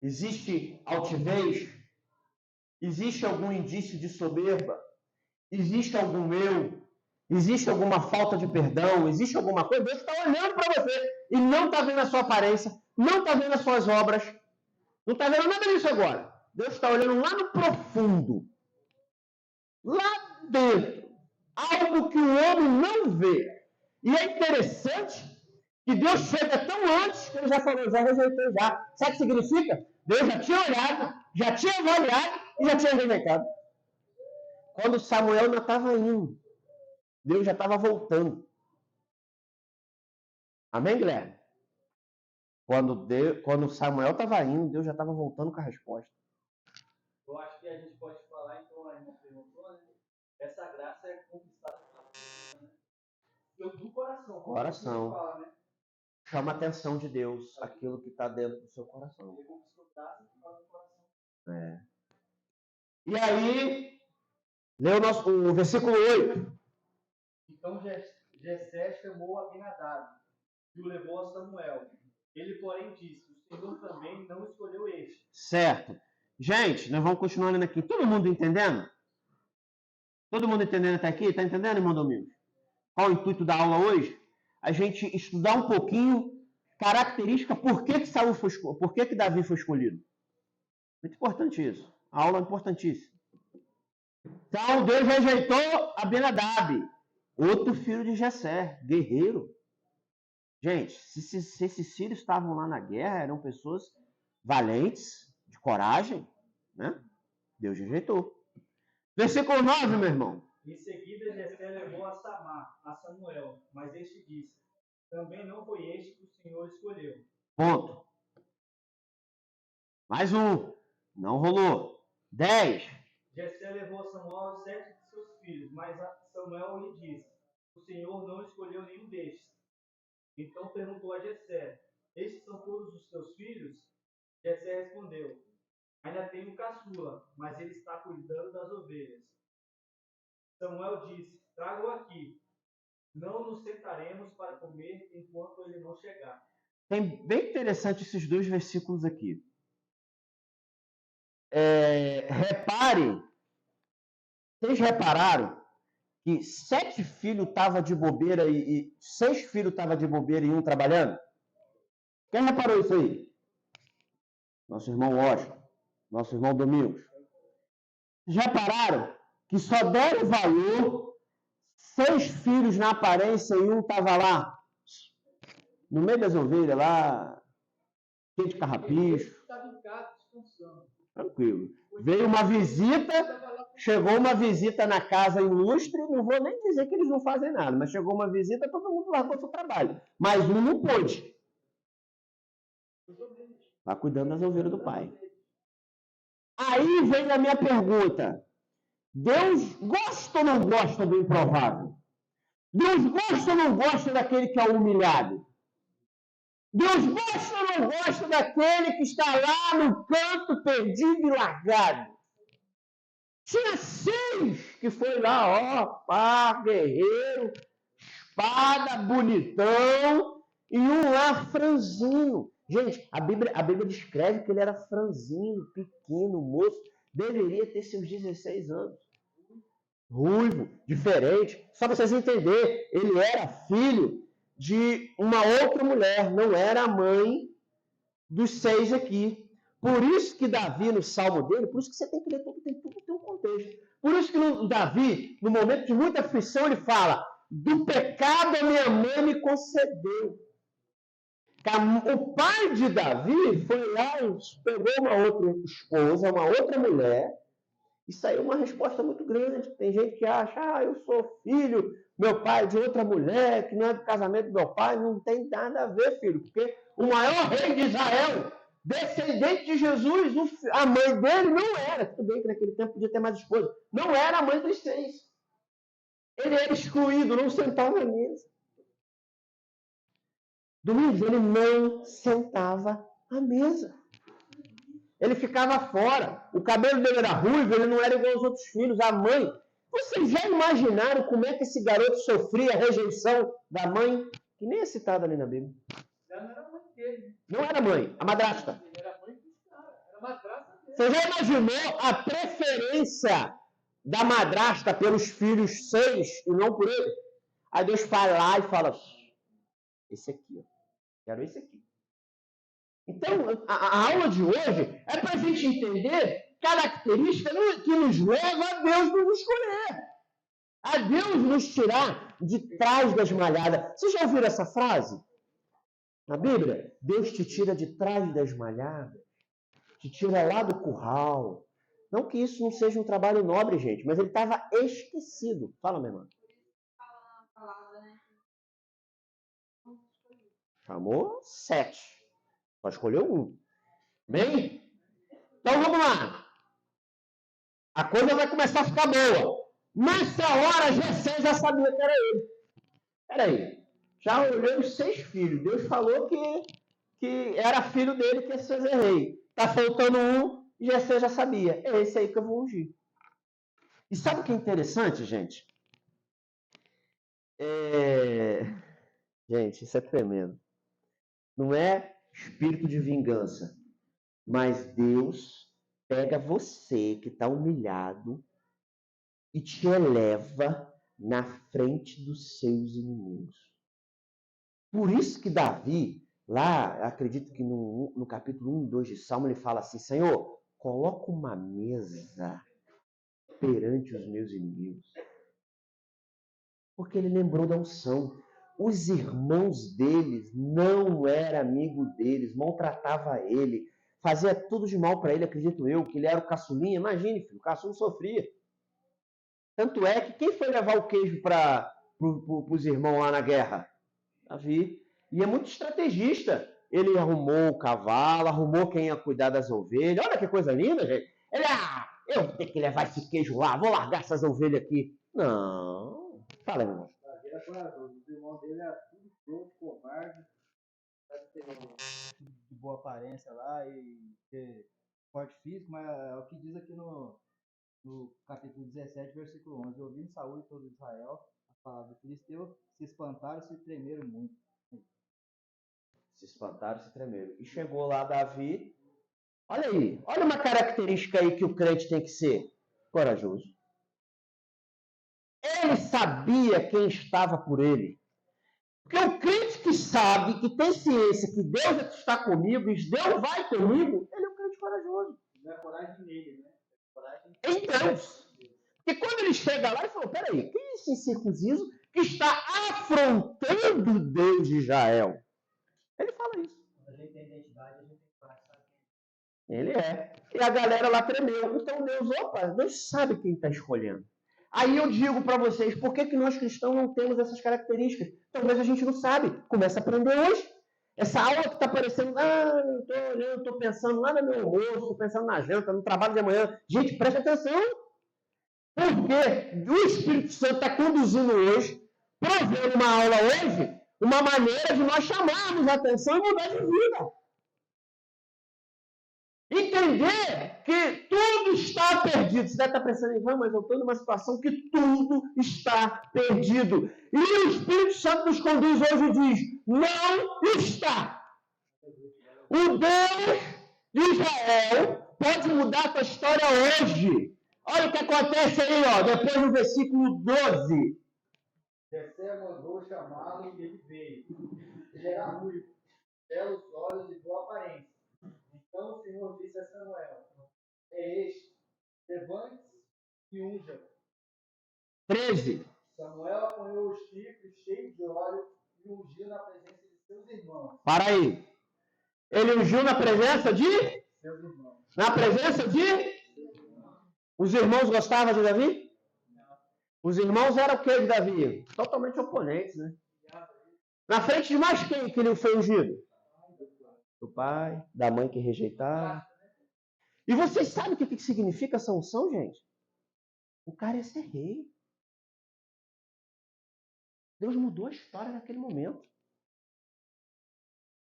A: Existe altivez? Existe algum indício de soberba? Existe algum eu? Existe alguma falta de perdão? Existe alguma coisa? Deus está olhando para você e não está vendo a sua aparência, não está vendo as suas obras, não está vendo nada disso agora. Deus está olhando lá no profundo, lá dentro, algo que o homem não vê. E é interessante que Deus chega tão antes que ele já falou, já rejeitou já. Sabe o que significa? Deus já tinha olhado, já tinha avaliado e já tinha rejeitado. Quando Samuel ainda estava indo, Deus já estava voltando. Amém, Guilherme? Quando Samuel estava indo, Deus já estava voltando com a resposta.
B: Eu acho que a gente pode falar, então, a irmã perguntou, né? Essa graça é conquistada do coração.
A: Coração.
B: Fala, né?
A: Chama a atenção de Deus, aquilo que está dentro do seu coração.
B: Ele conquistou graça e fala no coração.
A: É. E aí, lê o versículo 8.
B: Então Jessé chamou Abinadab e o levou a Samuel. Ele, porém, disse: o Senhor também não escolheu este.
A: Certo. Gente, nós vamos continuar lendo aqui. Todo mundo entendendo? Todo mundo entendendo até aqui? Está entendendo, irmão Domingos? Qual o intuito da aula hoje? A gente estudar um pouquinho característica, por que Davi foi escolhido. Muito importante isso. A aula é importantíssima. Então, Deus rejeitou Abinadab, outro filho de Jessé, guerreiro. Gente, se esses filhos estavam lá na guerra, eram pessoas valentes, de coragem, né? Deus rejeitou. Versículo 9, meu irmão.
B: Em seguida, Jessé levou a Samar, a Samuel, mas este disse: também não foi este que o Senhor escolheu.
A: Ponto. Mais um. Não rolou. 10.
B: Jessé levou a Samuel 7 de seus filhos, mas Samuel lhe disse: o Senhor não escolheu nenhum destes. Então perguntou a Jessé: estes são todos os teus filhos? Jessé respondeu: ainda tenho um caçula, mas ele está cuidando das ovelhas. Samuel disse: traga-o aqui. Não nos sentaremos para comer enquanto ele não chegar.
A: Tem bem interessante esses dois versículos aqui. Repare, vocês repararam que 7 filhos estavam de bobeira e 6 filhos estavam de bobeira e um trabalhando? Quem reparou isso aí? Nosso irmão Washington, nosso irmão Domingos. Vocês repararam que só deram valor 6 filhos na aparência e um estava lá, no meio das ovelhas, lá, cheio de carrapicho.
B: Estava em casa descansando.
A: Tranquilo. Veio uma visita, chegou uma visita na casa ilustre, não vou nem dizer que eles não fazem nada, mas chegou uma visita, todo mundo largou seu trabalho. Mas um não pôde. Está cuidando das ovelhas do pai. Aí vem a minha pergunta. Deus gosta ou não gosta do improvável? Deus gosta ou não gosta daquele que é humilhado? Deus gosta ou não gosta daquele que está lá no canto perdido e largado? Tinha 6 que foi lá, ó, pá, guerreiro, espada, bonitão, e um lá franzino. Gente, a Bíblia descreve que ele era franzino, pequeno, moço, deveria ter seus 16 anos. Ruivo, diferente. Só para vocês entenderem, ele era filho de uma outra mulher, não era a mãe dos 6 aqui. Por isso que Davi, no salmo dele, por isso que você tem que ler tudo, tem um contexto. Por isso que Davi, no momento de muita aflição, ele fala: do pecado a minha mãe me concedeu. O pai de Davi foi lá e pegou uma outra esposa, uma outra mulher, e saiu uma resposta muito grande. Tem gente que acha, eu sou filho, meu pai é de outra mulher, que não é do casamento do meu pai. Não tem nada a ver, filho, porque o maior rei de Israel, descendente de Jesus, a mãe dele não era, tudo bem que naquele tempo podia ter mais esposa, não era a mãe dos 6. Ele era excluído, não sentava na mesa. Domingos, ele não sentava à mesa. Ele ficava fora. O cabelo dele era ruivo, ele não era igual aos outros filhos. A mãe. Vocês já imaginaram como é que esse garoto sofria a rejeição da mãe? Que nem é citado ali na Bíblia.
B: Já não era mãe dele.
A: Não era mãe, a madrasta.
B: Ele era mãe dos caras. Era madrasta dele.
A: Você já imaginou a preferência da madrasta pelos filhos 6 e não por ele? Aí Deus vai lá e fala: esse aqui, ó. Quero esse aqui. Então, a aula de hoje é para a gente entender características que nos leva a Deus nos escolher. A Deus nos tirar de trás das malhadas. Vocês já ouviram essa frase? Na Bíblia? Deus te tira de trás das malhadas. Te tira lá do curral. Não que isso não seja um trabalho nobre, gente, mas ele estava esquecido. Fala, minha irmã. Chamou 7. Só escolheu 1. Bem? Então vamos lá. A coisa vai começar a ficar boa. Nessa hora, Jessé já sabia que era ele. Peraí. Já olhou os 6 filhos. Deus falou que era filho dele que ia ser rei. Tá faltando 1 e Jessé já sabia. É esse aí que eu vou ungir. E sabe o que é interessante, gente? Gente, isso é tremendo. Não é espírito de vingança, mas Deus pega você que está humilhado e te eleva na frente dos seus inimigos. Por isso que Davi, lá, acredito que no capítulo 1 e 2 de Salmo, ele fala assim: Senhor, coloca uma mesa perante os meus inimigos. Porque ele lembrou da unção. Os irmãos deles não eram amigos deles, maltratava ele, fazia tudo de mal para ele, acredito eu, que ele era o caçulinha. Imagine, filho, o caçula sofria. Tanto é que quem foi levar o queijo para os irmãos lá na guerra? Davi. E é muito estrategista. Ele arrumou o cavalo, arrumou quem ia cuidar das ovelhas. Olha que coisa linda, gente. Ele, eu vou ter que levar esse queijo lá, vou largar essas ovelhas aqui. Não. Fala, meu irmão.
B: Os irmãos dele eram tudo pronto, covarde. De boa aparência lá e ter forte físico, mas é o que diz aqui no capítulo 17, versículo 11. Ouvindo Saúl e todo Israel a palavra do Filisteu, se espantaram e se tremeram muito.
A: Se espantaram, se tremeram. E chegou lá Davi. Olha aí, olha uma característica aí que o crente tem que ser: corajoso. Ele sabia quem estava por ele. Porque o crente que sabe, que tem ciência que Deus é que está comigo, e Deus vai comigo, ele é um crente corajoso.
B: Não é coragem nele, né? É coragem
A: em Deus. Porque quando ele chega lá, ele falou: peraí, quem é esse incircunciso que está afrontando Deus de Israel? Ele fala isso.
B: Quando a gente tem identidade, a gente tem coragem de saber.
A: Ele é. E a galera lá tremeu. Então Deus sabe quem está escolhendo. Aí eu digo para vocês, por que nós cristãos não temos essas características? Talvez a gente não sabe. Começa a aprender hoje. Essa aula que está aparecendo, eu estou olhando, estou pensando lá no meu almoço, estou pensando na janta, no trabalho de amanhã. Gente, presta atenção. Porque o Espírito Santo está conduzindo hoje, provendo uma aula hoje, uma maneira de nós chamarmos a atenção e mudar de vida. Entender que tudo está perdido. Você deve estar pensando, mas eu estou numa situação que tudo está perdido. E o Espírito Santo nos conduz hoje e diz: não está. O Deus de Israel pode mudar a tua história hoje. Olha o que acontece aí, depois no versículo 12.
B: Jessé mandou chamá-lo e ele veio. Ele era ruivo, belos olhos e boa aparência. Então o Senhor disse a Samuel: é este, levante-se e unja.
A: 13.
B: Samuel apanhou os chifres cheios de óleo e ungiu na presença de seus irmãos.
A: Para aí. Ele ungiu na presença de?
B: Seus irmãos.
A: Na presença de? Os irmãos gostavam de Davi? Os irmãos eram o que de Davi? Totalmente oponentes, né? Na frente de mais quem que ele foi ungido? Do pai, da mãe que rejeitava. E vocês sabem o que significa essa unção, gente? O cara ia ser rei. Deus mudou a história naquele momento.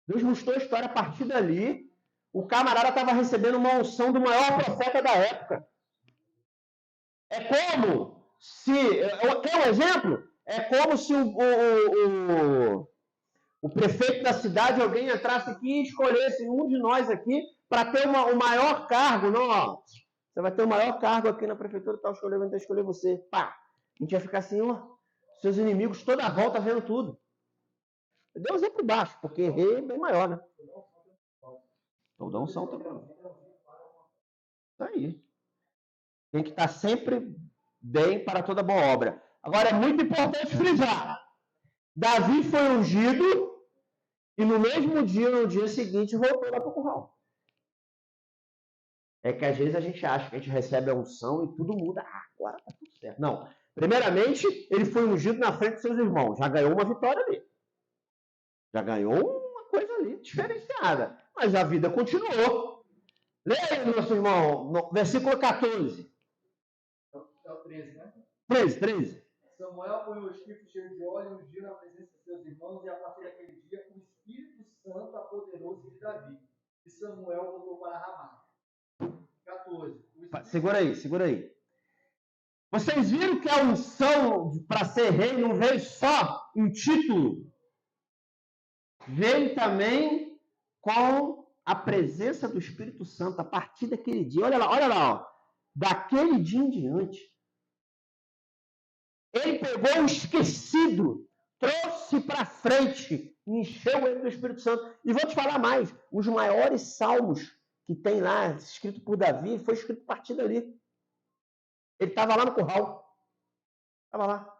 A: Deus mostrou a história a partir dali. O camarada estava recebendo uma unção do maior profeta da época. É como se... Quer um exemplo? É como se o prefeito da cidade, alguém entrasse aqui e escolhesse um de nós aqui para ter o maior cargo. Não, ó, você vai ter o maior cargo aqui na prefeitura, tal, vou escolher você. Pá! A gente vai ficar assim, ó, seus inimigos toda a volta vendo tudo. Deus é por baixo, porque rei é bem maior, né? Toda unção também. Isso aí. Tem que estar sempre bem para toda boa obra. Agora, é muito importante frisar. Davi foi ungido e no mesmo dia, no dia seguinte, voltou lá para o curral. É que às vezes a gente acha que a gente recebe a unção e tudo muda. Ah, agora tá tudo certo. Não. Primeiramente, ele foi ungido na frente de seus irmãos. Já ganhou uma vitória ali. Já ganhou uma coisa ali diferenciada. Mas a vida continuou. Leia aí, nosso irmão, no versículo 14.
B: É o 13, né?
A: 13.
B: Samuel põe o espírito cheio de óleo e ungiu na presença de seus irmãos, e a partir daquele dia o Espírito Santo apoderou-se de Davi. E Samuel voltou para Ramá. 14.
A: Segura aí. Vocês viram que a unção para ser rei não veio só em título? Veio também com a presença do Espírito Santo a partir daquele dia. Olha lá, ó. Daquele dia em diante. Ele pegou o esquecido, trouxe para frente, encheu ele do Espírito Santo. E vou te falar mais, os maiores salmos que tem lá, escrito por Davi, foi escrito a partir dali. Ele estava lá no curral. Estava lá.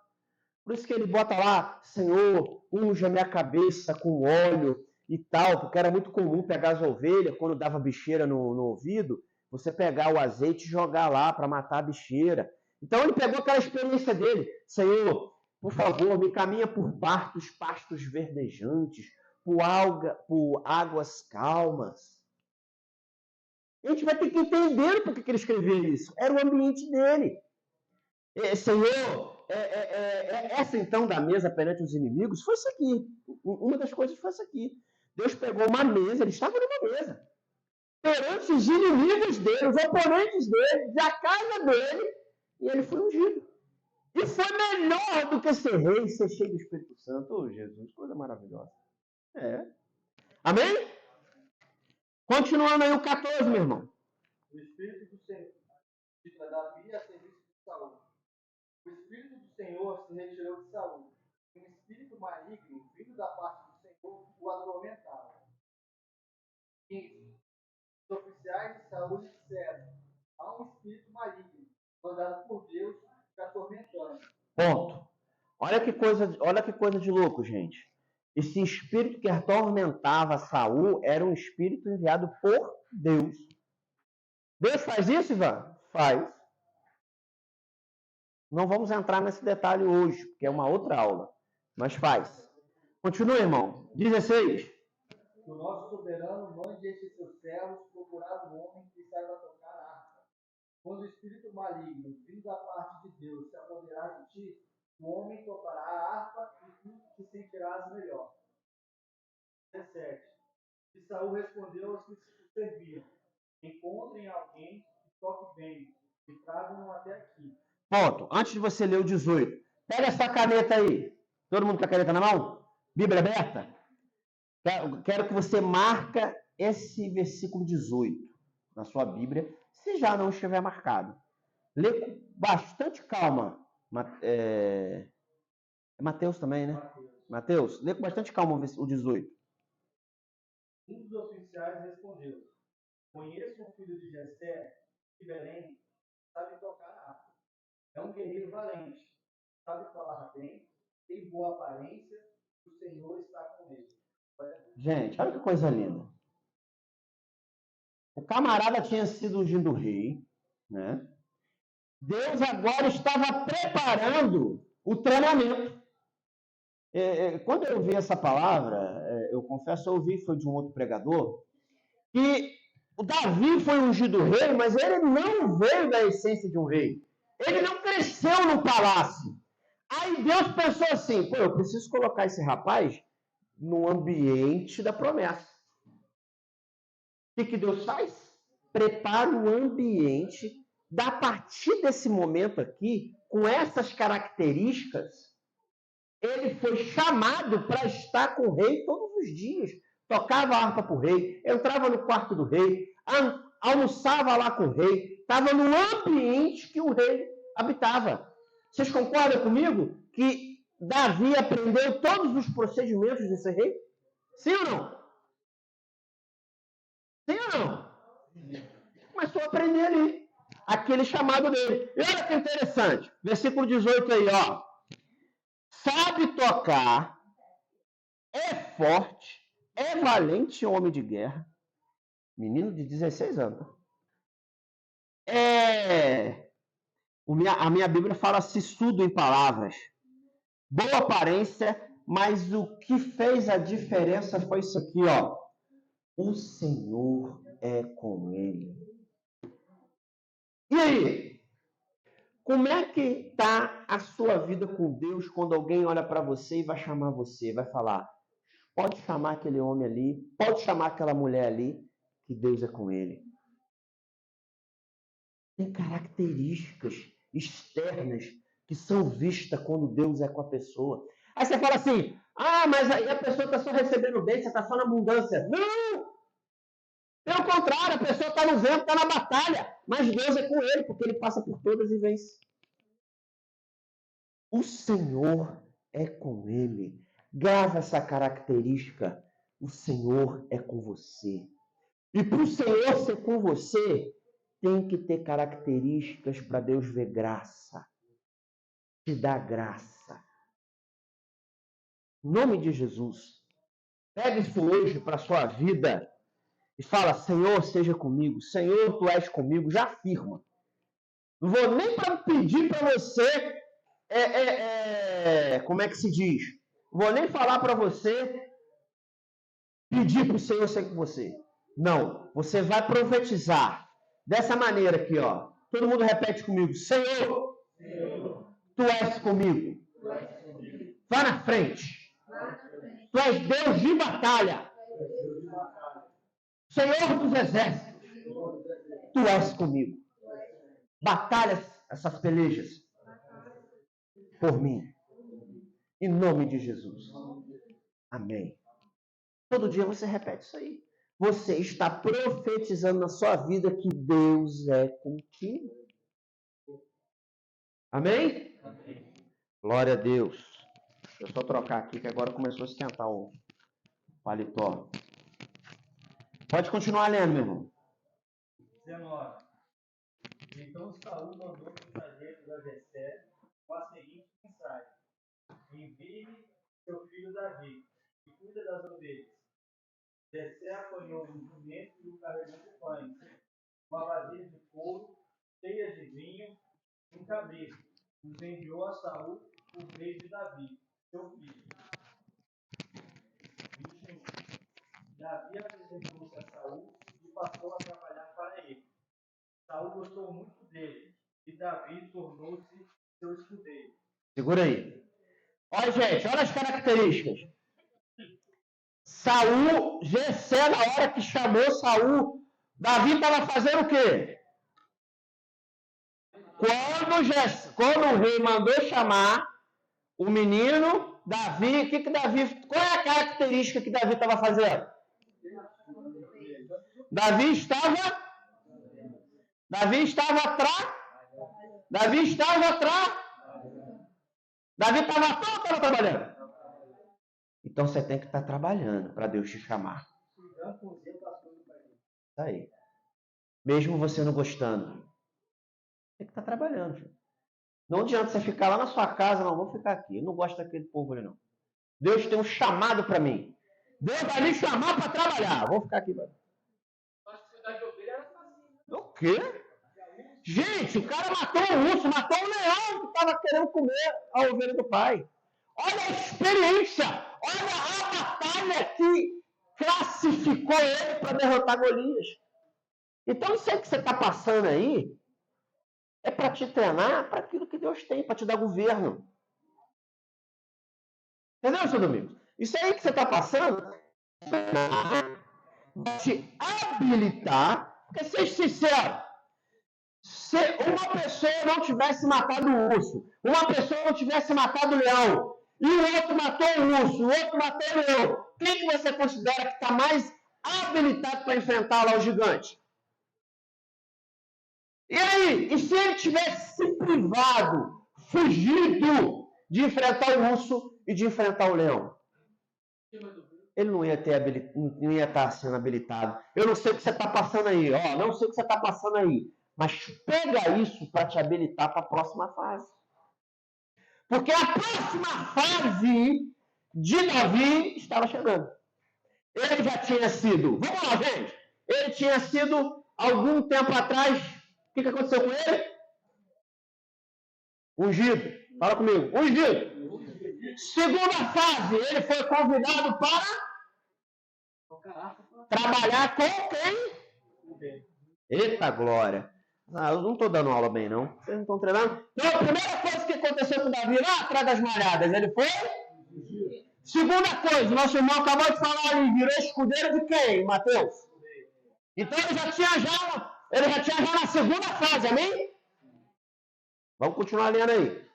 A: Por isso que ele bota lá, Senhor, unja minha cabeça com óleo e tal, porque era muito comum pegar as ovelhas, quando dava bicheira no ouvido, você pegar o azeite e jogar lá para matar a bicheira. Então ele pegou aquela experiência dele. Senhor, por favor, me caminha por pastos verdejantes, por águas calmas. A gente vai ter que entender por que ele escreveu isso. Era o ambiente dele. Senhor, essa então da mesa perante os inimigos foi isso aqui. Uma das coisas foi isso aqui. Deus pegou uma mesa, ele estava numa mesa. Perante os inimigos dele, os oponentes dele, da casa dele, e ele foi ungido. E foi melhor do que ser rei, ser cheio do Espírito Santo. Oh, Jesus, coisa maravilhosa. Amém? Continuando aí o 14, meu irmão.
B: O Espírito do Senhor, de Davi a serviço de Saul. O Espírito do Senhor se retirou de Saul. Um espírito maligno, vindo da parte do Senhor, o atormentava. 15. Os oficiais de Saul disseram: há um espírito maligno, mandado por Deus, te atormentando.
A: Ponto. Olha que coisa de louco, gente. Esse espírito que atormentava Saul era um espírito enviado por Deus. Deus faz isso, Ivan? Faz. Não vamos entrar nesse detalhe hoje, porque é uma outra aula. Mas faz. Continua, irmão. 16.
B: O nosso soberano mande estes seus servos procurar um homem que saiba tocar harpa. Quando o espírito maligno, vindo da parte de Deus, se apoderar de ti, o homem tocará a harpa e tu te sentirás melhor. 17. E Saul respondeu aos que o serviam: encontrem alguém que toque bem e tragam-no até aqui.
A: Ponto. Antes de você ler o 18, pega essa caneta aí. Todo mundo com a caneta na mão? Bíblia aberta? Quero que você marca esse versículo 18 na sua Bíblia, se já não estiver marcado. Lê com bastante calma. É Mateus também, né? Mateus, lê com bastante calma o 18.
B: Um dos oficiais respondeu: conheço um filho de Jessé, de Belém, sabe tocar harpa. É um guerreiro valente, sabe falar bem, tem boa aparência, o Senhor está com ele.
A: Gente, olha que coisa linda. O camarada tinha sido ungido rei, né? Deus agora estava preparando o treinamento. Quando eu ouvi essa palavra, eu confesso, eu ouvi, foi de um outro pregador, que o Davi foi ungido rei, mas ele não veio da essência de um rei. Ele não cresceu no palácio. Aí Deus pensou assim, pô, eu preciso colocar esse rapaz no ambiente da promessa. O que Deus faz? Prepara o ambiente, a partir desse momento aqui, com essas características, ele foi chamado para estar com o rei todos os dias. Tocava a harpa para o rei, entrava no quarto do rei, almoçava lá com o rei, estava no ambiente que o rei habitava. Vocês concordam comigo que Davi aprendeu todos os procedimentos de ser rei? Sim ou não? Sim ou não? Começou a aprender ali. Aquele chamado dele. E olha que interessante. Versículo 18 aí, ó. Sabe tocar, é forte, é valente homem de guerra. Menino de 16 anos. A minha Bíblia fala sisudo em palavras. Boa aparência, mas o que fez a diferença foi isso aqui, ó. O Senhor é com ele. E aí? Como é que está a sua vida com Deus quando alguém olha para você e vai chamar você? Vai falar, pode chamar aquele homem ali, pode chamar aquela mulher ali, que Deus é com ele. Tem características externas que são vistas quando Deus é com a pessoa. Aí você fala assim, mas aí a pessoa está só recebendo bênção, está só na abundância. Não! Pelo contrário, a pessoa está no vento, está na batalha, mas Deus é com ele, porque ele passa por todas e vence. O Senhor é com ele. Grava essa característica. O Senhor é com você. E para o Senhor ser com você, tem que ter características para Deus ver graça. Te dar graça. Em nome de Jesus. Pega isso hoje para a sua vida e fala, Senhor, seja comigo. Senhor, tu és comigo. Já afirma. Não vou nem para pedir para você, como é que se diz? Não vou nem falar para você, pedir para o Senhor ser com você. Não, você vai profetizar. Dessa maneira aqui, ó. Todo mundo repete comigo. Senhor, tu és comigo. Vá na frente. Tu és Deus de batalha. Senhor dos exércitos. Tu és comigo. Batalha essas pelejas por mim. Em nome de Jesus. Amém. Todo dia você repete isso aí. Você está profetizando na sua vida que Deus é contigo. Amém? Amém. Glória a Deus. Deixa eu só trocar aqui que agora começou a esquentar o paletó. Pode continuar lendo, meu irmão.
B: 19. Então Saul mandou mensageiros a Jessé com a seguinte mensagem: envie seu filho Davi, que cuida das ovelhas. Jessé apanhou um jumento e o carregou de pães, uma vasilha de couro cheia de vinho e um cabrito. Os enviou a Saul por meio de Davi, seu filho. 21. Davi apresentou-se a Saul e passou a trabalhar para ele. Saul gostou muito dele e Davi tornou-se seu escudeiro.
A: Segura aí. Olha, gente, olha as características. Saul, Jessé, na hora que chamou Saul, Davi estava fazendo o quê? Quando o rei mandou chamar o menino, Davi, qual é a característica que Davi estava fazendo? Davi estava atrás. Davi estava trabalhando. Então você tem que estar trabalhando para Deus te chamar. Isso aí. Mesmo você não gostando. Tem que estar trabalhando. Filho. Não adianta você ficar lá na sua casa, não, vou ficar aqui. Eu não gosto daquele povo ali, não. Deus tem um chamado para mim. Deus vai me chamar para trabalhar. Vou ficar aqui.
B: Mas cuidar de ovelha era assim.
A: O quê? Gente, o cara matou um urso, matou um leão que estava querendo comer a ovelha do pai. Olha a experiência, olha a batalha que classificou ele para derrotar Golias. Então, isso aí que você está passando aí é para te treinar para aquilo que Deus tem, para te dar governo. Entendeu, seu Domingos? Isso aí que você está passando vai te habilitar, porque seja sincero, se uma pessoa não tivesse matado o urso, uma pessoa não tivesse matado o leão, e o outro matou o urso, o outro matou o leão, quem que você considera que está mais habilitado para enfrentar lá o gigante? E aí? E se ele tivesse se privado, fugido de enfrentar o urso e de enfrentar o leão? Ele não ia estar sendo habilitado. Eu não sei o que você está passando aí, não sei o que você está passando aí. Mas pega isso para te habilitar para a próxima fase. Porque a próxima fase de Davi estava chegando. Ele já tinha sido, vamos lá, gente. Ele tinha sido, algum tempo atrás, o que aconteceu com ele? Ungido. Fala comigo. Ungido. Segunda fase, ele foi convidado para trabalhar com quem? Eita glória. Eu não estou dando aula bem, não. Vocês não estão treinando? Então, a primeira coisa que aconteceu com o Davi lá atrás das malhadas, ele foi? Segunda coisa, nosso irmão acabou de falar ali, virou escudeiro de quem, Mateus? Então ele já tinha já na segunda fase, amém? Vamos continuar lendo aí.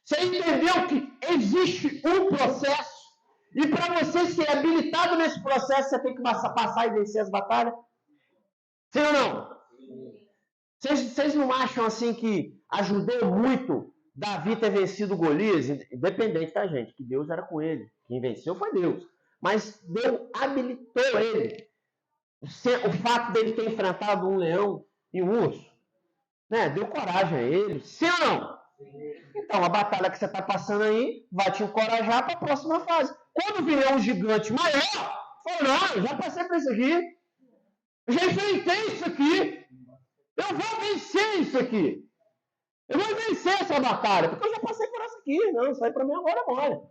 A: Você entendeu que existe um processo e para você ser habilitado nesse processo, você tem que passar e vencer as batalhas? Sim ou não? Vocês não acham assim que ajudou muito Davi ter vencido Golias? Independente da gente, que Deus era com ele. Quem venceu foi Deus. Mas Deus habilitou ele. O fato dele ter enfrentado um leão e um urso, né? Deu coragem a ele. Sim ou não? Então, a batalha que você está passando aí vai te encorajar para a próxima fase. Quando vier um gigante maior, fala, não, já passei por isso aqui. Já enfrentei isso aqui. Eu vou vencer isso aqui. Eu vou vencer essa batalha, porque eu já passei por essa aqui. Não, isso aí para mim agora é mole.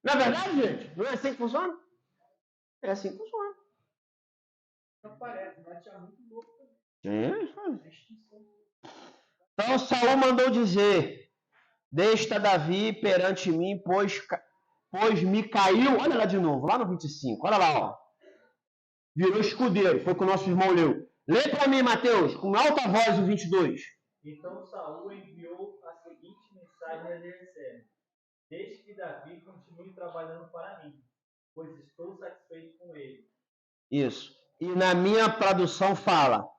A: Não é verdade, gente? Não é assim que funciona? É assim que funciona.
B: Não parece, mas tinha muito louco
A: também. Então Saul mandou dizer: Deixa Davi perante mim, pois me caiu. Olha lá de novo, lá no 25. Olha lá, ó. Virou escudeiro. Foi o que o nosso irmão leu. Lê para mim, Mateus, com alta voz o 22.
B: Então Saul enviou a seguinte mensagem a Eliezer: Deixe que Davi continue trabalhando para mim, pois estou satisfeito com ele.
A: Isso. E na minha tradução fala: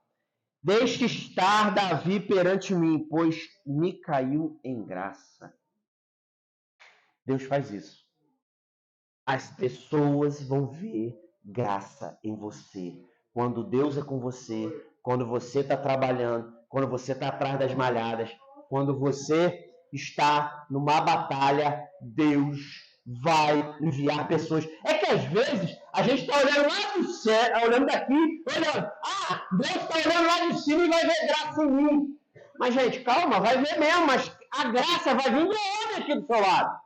A: Deixe estar Davi perante mim, pois me caiu em graça. Deus faz isso. As pessoas vão ver graça em você. Quando Deus é com você, quando você está trabalhando, quando você está atrás das malhadas, quando você está numa batalha, Deus vai enviar pessoas. É que às vezes a gente está olhando lá do céu, olhando daqui, olhando, Deus está olhando lá de cima e vai ver graça em mim. Mas, gente, calma, vai ver mesmo, mas a graça vai vir de onde aqui do seu lado?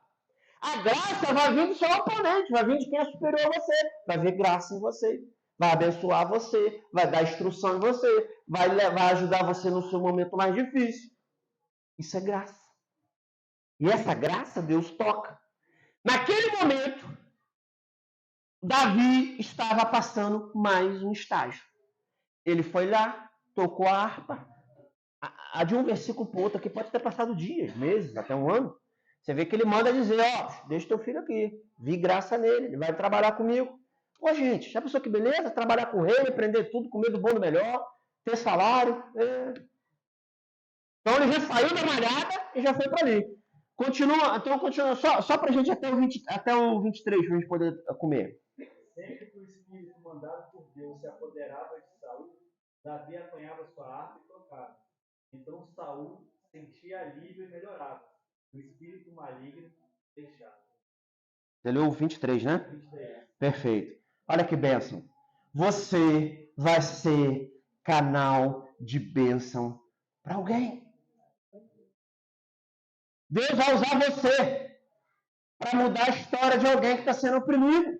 A: A graça vai vir do seu oponente, vai vir de quem é superior a você, vai ver graça em você, vai abençoar você, vai dar instrução em você, vai ajudar você no seu momento mais difícil. Isso é graça. E essa graça Deus toca. Naquele momento, Davi estava passando mais um estágio. Ele foi lá, tocou a harpa. De um versículo para o outro aqui pode ter passado dias, meses, até um ano. Você vê que ele manda dizer, deixa teu filho aqui, vi graça nele, ele vai trabalhar comigo. Pô, gente, já pensou que beleza? Trabalhar com o rei, aprender tudo, comer do bom do melhor, ter salário. Então ele já saiu da malhada e já foi para ali. Continua, só para a gente até o 23, para a gente poder comer.
B: Sempre que o Espírito mandado por Deus se apoderava de Saul, Davi apanhava sua harpa e tocava. Então Saul sentia alívio e melhorava. O espírito maligno deixava.
A: Você leu o 23, né?
B: 23.
A: Perfeito. Olha que bênção. Você vai ser canal de bênção para alguém. Deus vai usar você para mudar a história de alguém que está sendo oprimido.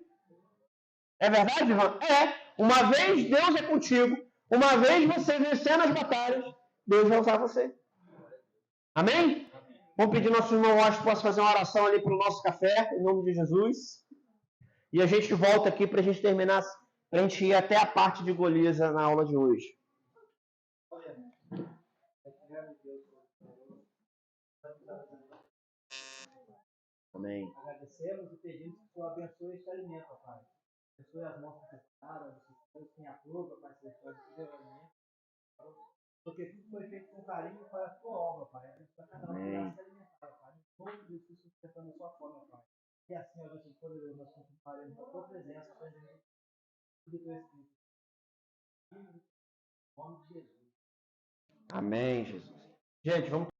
A: É verdade, Ivan? É. Uma vez Deus é contigo, uma vez você vencendo as batalhas, Deus vai usar você. Amém? Vamos pedir nosso irmão Washington possa fazer uma oração ali para o nosso café, em nome de Jesus. E a gente volta aqui para a gente terminar, para a gente ir até a parte de Golias na aula de hoje. Amém.
B: Agradecemos e pedimos que o Senhor abençoe este alimento, Pai. Abençoe as mãos que prepararam, quem aprova, Pai, celestial, que deu alimento. Porque tudo foi feito com carinho para a tua obra, Pai. Para cada um que se alimentar, Pai. Em nome de Jesus, sustentando a sua fome, Pai. E assim, ó Deus poderoso, nós continuaremos na tua presença, Pai, do teu Espírito. Em nome de Jesus.
A: Amém, Jesus. Gente, vamos